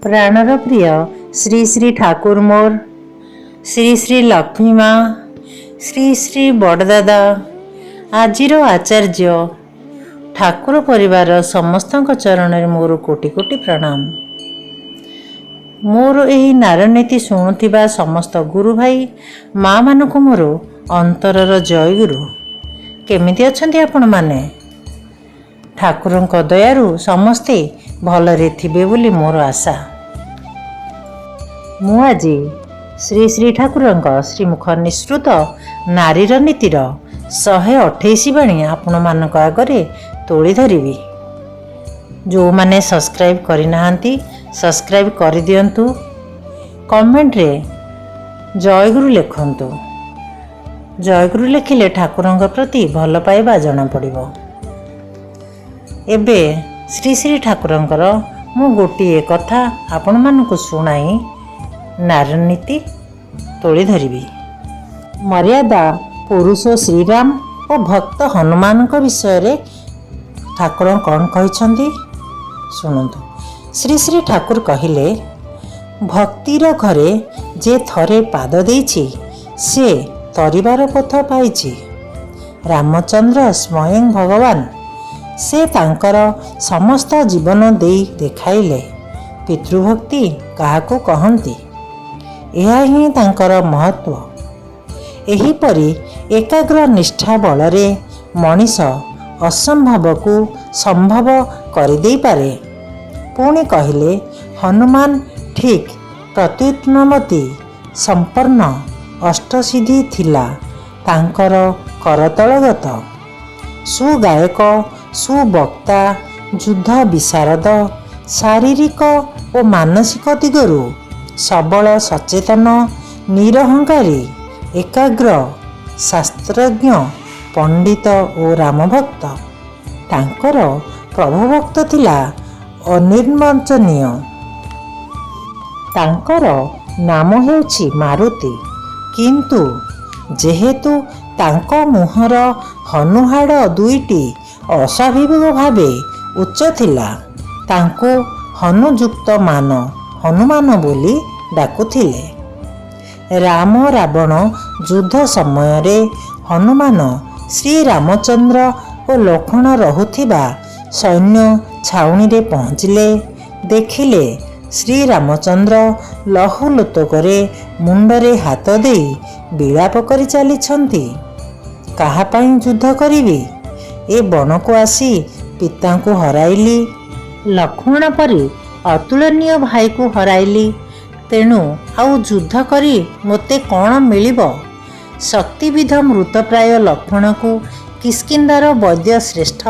प्राणर प्रिय श्री श्री ठाकुर मोर, श्री श्री लक्ष्मी माँ, श्री श्री बड़दादा, आजिर आचार्य ठाकुर परिवार समस्त चरण में मोर कोटि कोटि प्रणाम। मोर एही नारनीति शुणुथिबा समस्त गुरु भाई माँ मानक मोर अंतरर जय गुरु। केमिति अछंती आपण माने? ठाकुरंक दयारु समस्ते भलरे थिबे बोली मोर आशा। मु आजी श्री श्री ठाकुरंक श्रीमुख निःसृत नारीर नीतिर 128 बाणी आपण मानक आगरे तोली धरिबी। जो माने सब्सक्राइब करि नाहांती सब्सक्राइब कर दियंतु। कमेंट रे जय गुरु लिखंतु। जय गुरु लिखिले ठाकुरंक प्रति भल पाइबा जଣା पड़िबो। एबे श्री श्री ठाकुरंकर मु गोटिए कथा आपण मानकु सुनाई नारनीति तोली धरिबी। मर्यादा पुरुष श्रीराम और भक्त हनुमान विषय रे ठाकुर कौन कहिछंती सुनंतु। श्री श्री ठाकुर कहिले, भक्तिर घरे जे थरे पाद देइछि से तरिबार पथ पाइछि। रामचंद्र स्वयं भगवान, से तांकर समस्त जीवन देई देखाइले पितृभक्ति काहाकू कहंती। यह ही तांकर महत्व। एहीपरि एकाग्र निष्ठा बलरे मनीष असंभव को संभव कर दे पारे। पुणी कहले, हनुमान ठीक प्रत्युत्नमति संपन्न अष्टसिद्धि थिला तांकर करतलगत। सुगायक, सुवक्ता, युद्ध विशारद, शारीरिक और मानसिक दिगरु सबल, सचेतन, निरहंकारी, एकाग्र, शास्त्रज्ञ, पंडित और रामभक्त। तांकर प्रभुभक्त थिला अनिर्वचनीय। तांकर नाम हेउछि मारुति, किंतु जेहेतु तांक मुहर हनुहाड़ दुईटी अस्वाभाविक भावे उच्च थिला, तांको हनुयुक्त मान हनुमान बोली डाकुथिले। राम रावण युद्ध समय रे हनुमान श्री रामचंद्र और लक्ष्मण रहुथिबा सैन्य छाउनी रे पहुँचिले। देखिले श्री रामचंद्र लहुलोतकरे मुंडरे हाथ देई विलाप करि चलिछंती। काहा पई युद्ध करिबी? ए बन को आसी पिता को हराइली, लक्ष्मण परी अतुलनीय भाई को हराइली, तेणु आउ युद्ध करी मोते कौन मिलिब? शक्तिविध मृतप्राय लक्ष्मण को किष्किंधार वैद्य श्रेष्ठ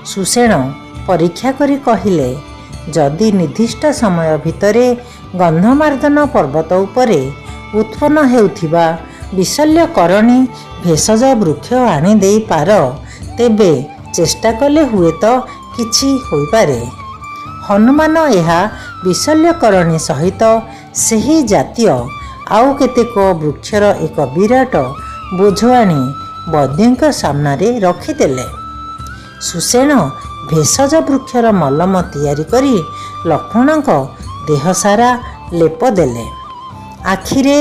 सुषेण परीक्षा करी कहिले, जदि निर्दिष्ट समय भितरे गंधमार्दन पर्वत उपरे उत्पन्न हेउथिबा विशल्यकरणी भेषज वृक्ष आनी देई पार, तेबे चेष्टा कले हुए तो किछि होई पारे। हनुमान यह विशल्यकरणी सहित सेही जातीय आउ केतेक वृक्षर एक विराट बोझ आनी वैद्यଙ୍କ सामने रखिदेले। सुषेण भेषज वृक्षर मलम तैयारी करी लक्ष्मणଙ୍କ देह सारा लेप देले। आखिरे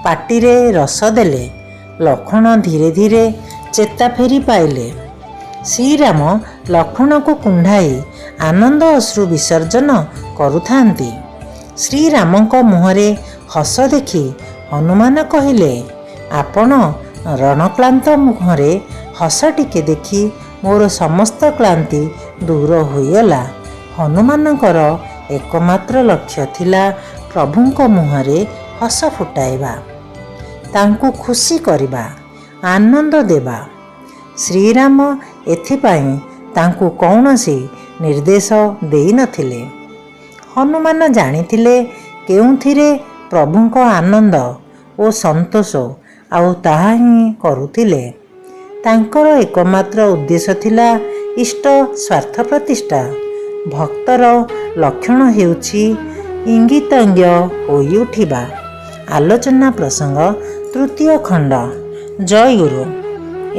पाटिरे रस देले। लक्ष्मण धीरे धीरे चेता फेरी पाइले। श्रीराम लक्ष्मण को कुंढाई आनंद अश्रु विसर्जन करुथांती। श्रीरामଙ୍କ मुहरे हस देखी हनुमान कहिले, आपण रणक्लांत मुहरे हस टिके देखी मोर समस्त क्लांति दूर होइगला। हनुमानଙ୍କର एकमात्र लक्ष्य थिला प्रभुଙ୍କ मुहरे हस फुटाइबा, तांकु खुशी करिबा, आनंद देबा। श्रीराम एथिपाई तांकु कौनसी निर्देश देई नथिले। हनुमान जानिथिले केउथिरे प्रभुଙ୍କ आनंद ओ संतोष आउ ताहा ही करुथिले। तांकर एकमात्र उद्देश्य थिला इष्ट स्वार्थ प्रतिष्ठा। भक्तर लक्षण हेउछि इंगितज्ञ होई उठिबा। आलोचना प्रसंग तृतीय खंड। जय गुरु।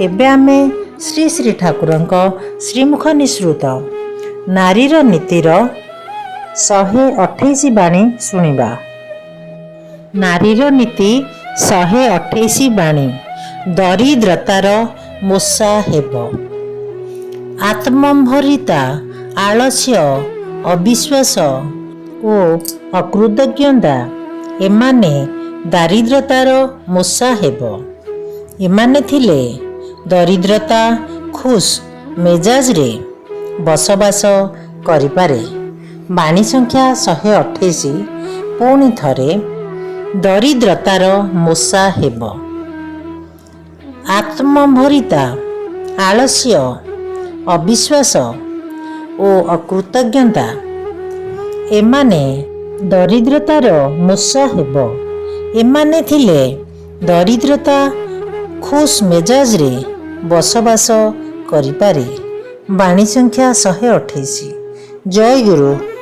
एबे आमे श्री श्री ठाकुरଙ୍କ श्रीमुख निःसृत नारीर नीतिर 128 ବାଣୀ ଶୁଣିବା। ନାରୀର ନୀତି 128 ବାଣୀ। ଦରିଦ୍ରତାର ମୂଷା ହେବ। ଆତ୍ମମ୍ଭରିତା, ଆଳସ୍ୟ, ଅବିଶ୍ୱାସ ଓ ଅକୃତଜ୍ଞତା ଏମାନେ ଦାରିଦ୍ରତାର ମୂଷା ହେବ। ଏମାନେ ଥିଲେ ଦରିଦ୍ରତା ଖୁସ୍ ମେଜାଜରେ ବସବାସ କରିପାରେ। ବାଣୀ ସଂଖ୍ୟା 128। ପୁଣି ଥରେ। ଦରିଦ୍ରତାର ମୂଷା ହେବ। ଆତ୍ମମ୍ଭରିତା, ଆଳସ୍ୟ, ଅବିଶ୍ୱାସ ଓ ଅକୃତଜ୍ଞତା ଏମାନେ ଦରିଦ୍ରତାର ମୂଷା ହେବ। ଏମାନେ ଥିଲେ ଦରିଦ୍ରତା ଖୁସ୍ ମେଜାଜରେ ବସବାସ କରିପାରେ। ବାଣୀ ସଂଖ୍ୟା 128। ଜୟ ଗୁରୁ।